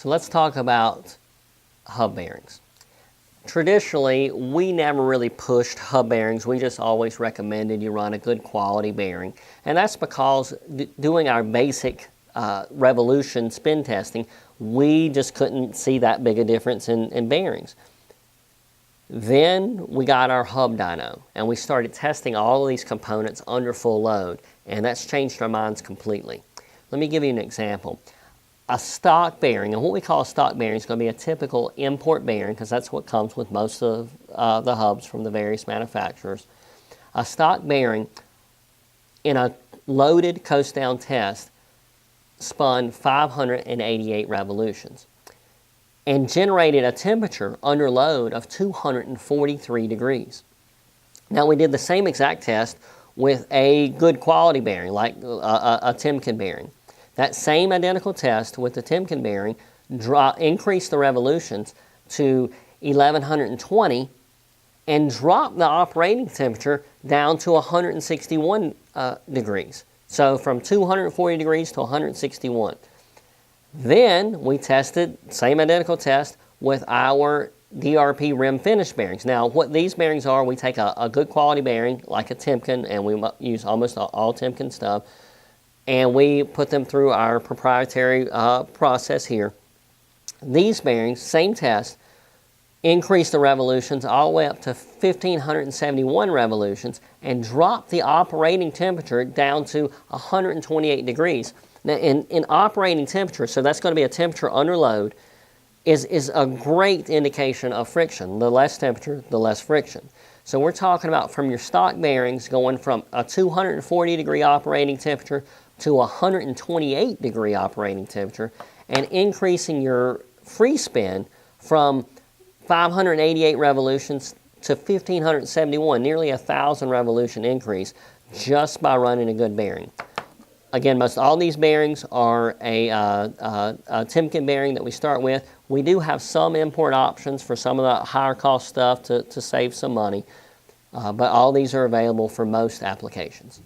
So let's talk about hub bearings. Traditionally, we never really pushed hub bearings. We just always recommended you run a good quality bearing. And that's because doing our basic revolution spin testing, we just couldn't see that big a difference in bearings. Then we got our hub dyno, and we started testing all of these components under full load, and that's changed our minds completely. Let me give you an example. A stock bearing, and what we call a stock bearing is going to be a typical import bearing, because that's what comes with most of the hubs from the various manufacturers. A stock bearing in a loaded coast down test spun 588 revolutions and generated a temperature under load of 243 degrees. Now we did the same exact test with a good quality bearing, like a Timken bearing. That same identical test with the Timken bearing increased the revolutions to 1120 and dropped the operating temperature down to 161 degrees. So from 240 degrees to 161. Then we tested, same identical test, with our DRP rim finish bearings. Now what these bearings are, we take a good quality bearing like a Timken, and we use almost all Timken stuff, and we put them through our proprietary process here. These bearings, same test, increased the revolutions all the way up to 1,571 revolutions and dropped the operating temperature down to 128 degrees. Now in operating temperature, so that's going to be a temperature under load, is a great indication of friction. The less temperature, the less friction. So we're talking about from your stock bearings going from a 240 degree operating temperature to 128 degree operating temperature, and increasing your free spin from 588 revolutions to 1,571, nearly 1,000 revolution increase just by running a good bearing. Again, most all these bearings are a Timken bearing that we start with. We do have some import options for some of the higher cost stuff to save some money, but all these are available for most applications.